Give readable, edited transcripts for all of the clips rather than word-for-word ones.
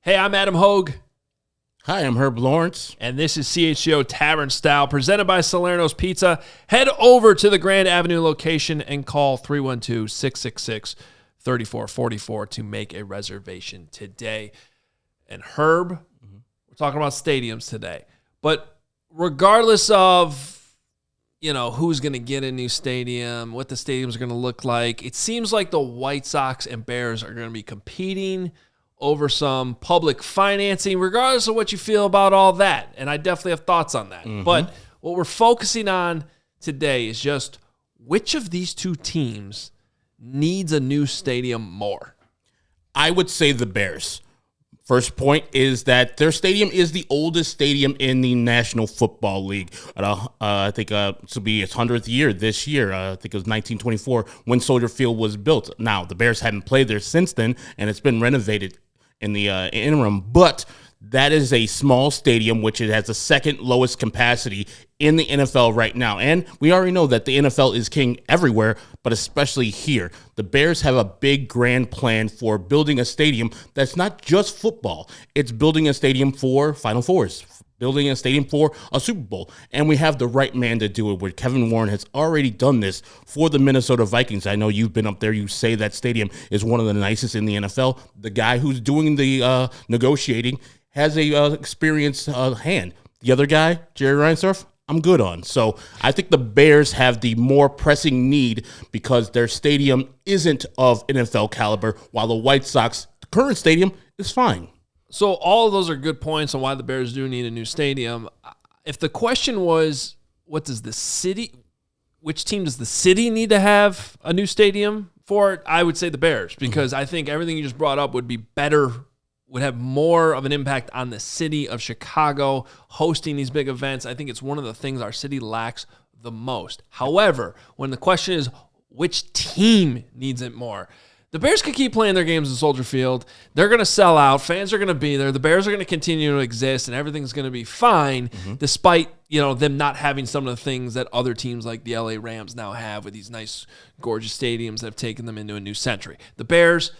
Hey, I'm Adam Hoge. Hi, I'm Herb Lawrence. And this is CHGO Tavern Style, presented by Salerno's Pizza. Head over to the Grand Avenue location and call 312-666-3444 to make a reservation today. And Herb, we're talking about stadiums today. But regardless of, who's going to get a new stadium, what the stadiums are going to look like, it seems like the White Sox and Bears are going to be competing over some public financing, regardless of what you feel about all that. And I definitely have thoughts on that. But what we're focusing on today is just which of these two teams needs a new stadium more? I would say the Bears. First point is that their stadium is the oldest stadium in the National Football League. I think this will be its 100th year this year. I think it was 1924 when Soldier Field was built. Now, the Bears haven't played there since then, and it's been renovated in the interim. But that is a small stadium, which it has the second lowest capacity in the NFL right now. And we already know that the NFL is king everywhere, but especially here. The Bears have a big, grand plan for building a stadium that's not just football. It's building a stadium for Final Fours, building a stadium for a Super Bowl. And we have the right man to do it, where Kevin Warren has already done this for the Minnesota Vikings. I know you've been up there. You say that stadium is one of the nicest in the NFL. The guy who's doing the negotiating has a experienced hand. The other guy, Jerry Reinsdorf, I'm good on. So I think the Bears have the more pressing need because their stadium isn't of NFL caliber, while the White Sox, the current stadium, is fine. So all of those are good points on why the Bears do need a new stadium. If the question was, which team does the city need to have a new stadium for, I would say the Bears, because I think everything you just brought up would be better, would have more of an impact on the city of Chicago hosting these big events. I think it's one of the things our city lacks the most. However, when the question is which team needs it more, the Bears could keep playing their games in Soldier Field. They're going to sell out. Fans are going to be there. The Bears are going to continue to exist, and everything's going to be fine, despite them not having some of the things that other teams like the LA Rams now have with these nice, gorgeous stadiums that have taken them into a new century. The Bears,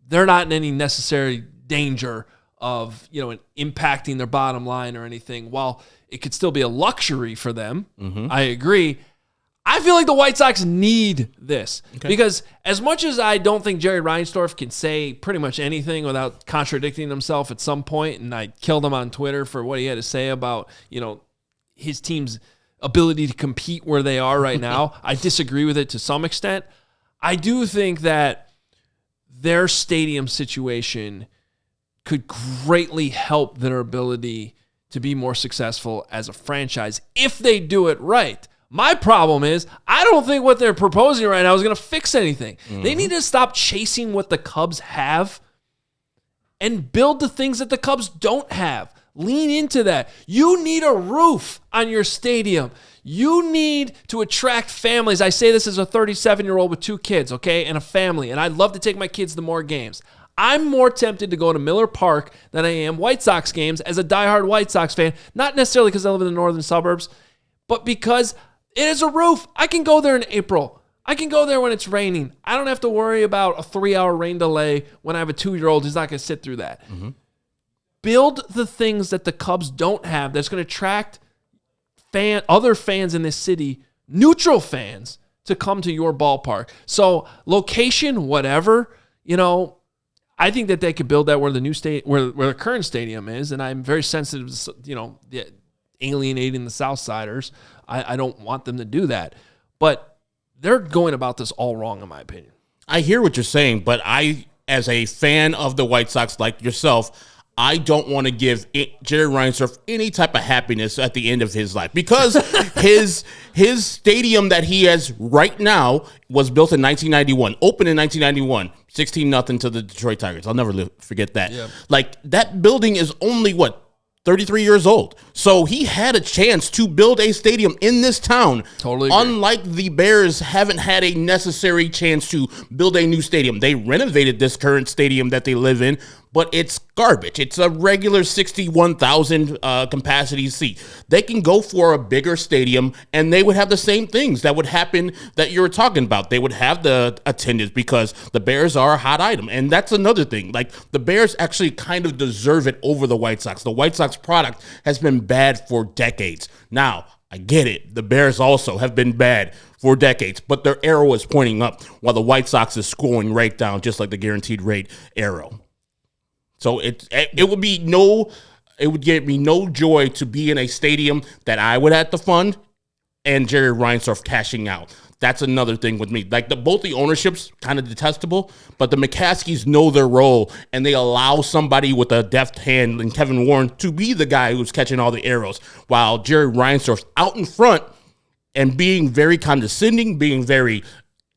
they're not in any necessary danger of impacting their bottom line or anything. While it could still be a luxury for them, I agree. I feel like the White Sox need this because as much as I don't think Jerry Reinsdorf can say pretty much anything without contradicting himself at some point, and I killed him on Twitter for what he had to say about his team's ability to compete where they are right now, I disagree with it to some extent. I do think that their stadium situation could greatly help their ability to be more successful as a franchise if they do it right. My problem is I don't think what they're proposing right now is going to fix anything. They need to stop chasing what the Cubs have and build the things that the Cubs don't have. Lean into that. You need a roof on your stadium. You need to attract families. I say this as a 37-year-old with 2 kids, and a family, and I'd love to take my kids to more games. I'm more tempted to go to Miller Park than I am White Sox games as a diehard White Sox fan, not necessarily because I live in the northern suburbs, but because it is a roof. I can go there in April. I can go there when it's raining. I don't have to worry about a 3-hour rain delay when I have a 2-year-old who's not going to sit through that. Build the things that the Cubs don't have that's going to attract other fans in this city, neutral fans, to come to your ballpark. So location, whatever, I think that they could build that where the new where the current stadium is, and I'm very sensitive to alienating the Southsiders. I don't want them to do that, but they're going about this all wrong, in my opinion. I hear what you're saying, but I, as a fan of the White Sox like yourself, I don't want to give Jerry Reinsdorf any type of happiness at the end of his life because his stadium that he has right now was built in 1991, opened in 1991, 16-0 to the Detroit Tigers. I'll never forget that. Yeah. Like, that building is only, 33 years old. So he had a chance to build a stadium in this town. Totally agree. Unlike the Bears haven't had a necessary chance to build a new stadium. They renovated this current stadium that they live in, but it's garbage. It's a regular 61,000 capacity seat. They can go for a bigger stadium, and they would have the same things that would happen that you were talking about. They would have the attendance because the Bears are a hot item, and that's another thing. Like, the Bears actually kind of deserve it over the White Sox. The White Sox product has been bad for decades. Now, I get it. The Bears also have been bad for decades, but their arrow is pointing up while the White Sox is scoring right down, just like the guaranteed rate arrow. So it would give me no joy to be in a stadium that I would have to fund and Jerry Reinsdorf cashing out. That's another thing with me. Like, both the ownerships kind of detestable, but the McCaskies know their role, and they allow somebody with a deft hand and Kevin Warren to be the guy who's catching all the arrows, while Jerry Reinsdorf's out in front and being very condescending, being very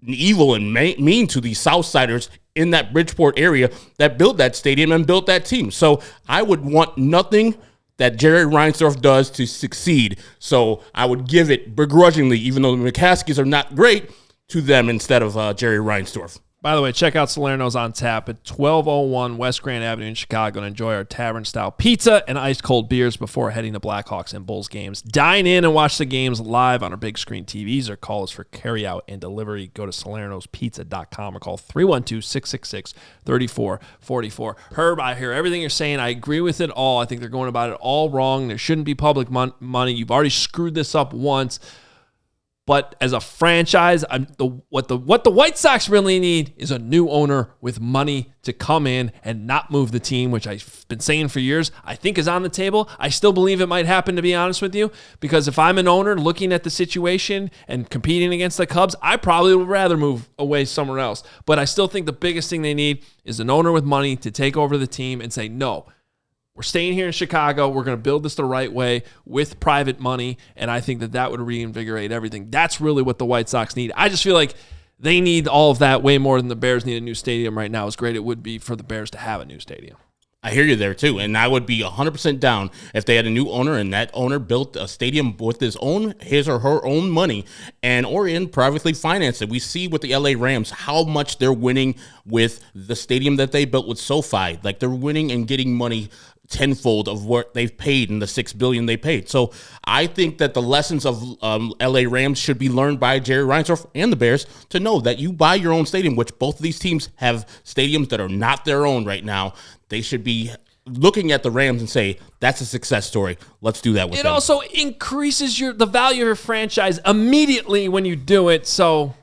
evil and mean to the Southsiders in that Bridgeport area that built that stadium and built that team. So I would want nothing that Jerry Reinsdorf does to succeed. So I would give it begrudgingly, even though the McCaskies are not great, to them instead of Jerry Reinsdorf. By the way, check out Salerno's on tap at 1201 West Grand Avenue in Chicago and enjoy our Tavern Style pizza and ice cold beers before heading to Blackhawks and Bulls games. Dine in and watch the games live on our big screen TVs or call us for carry out and delivery. Go to salernospizza.com or call 312-666-3444. Herb, I hear everything you're saying. I agree with it all. I think they're going about it all wrong. There shouldn't be public money. You've already screwed this up once. But as a franchise, what the White Sox really need is a new owner with money to come in and not move the team, which I've been saying for years, I think is on the table. I still believe it might happen, to be honest with you, because if I'm an owner looking at the situation and competing against the Cubs, I probably would rather move away somewhere else. But I still think the biggest thing they need is an owner with money to take over the team and say, no, we're staying here in Chicago. We're going to build this the right way with private money, and I think that would reinvigorate everything. That's really what the White Sox need. I just feel like they need all of that way more than the Bears need a new stadium right now. As great it would be for the Bears to have a new stadium. I hear you there, too, and I would be 100% down if they had a new owner and that owner built a stadium with his or her own money or privately financed it. We see with the LA Rams how much they're winning with the stadium that they built with SoFi. Like, they're winning and getting money tenfold of what they've paid in the $6 billion they paid. So I think that the lessons of LA Rams should be learned by Jerry Reinsdorf and the Bears to know that you buy your own stadium, which both of these teams have stadiums that are not their own right now. They should be looking at the Rams and say, that's a success story. Let's do that with them. It also increases the value of your franchise immediately when you do it. So,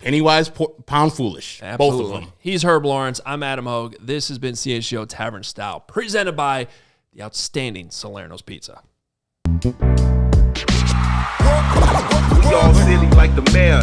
penny wise, pound foolish. Absolutely. Both of them. He's Herb Lawrence. I'm Adam Hoge. This has been CHGO Tavern Style, presented by the outstanding Salerno's Pizza. We all silly like the mayor.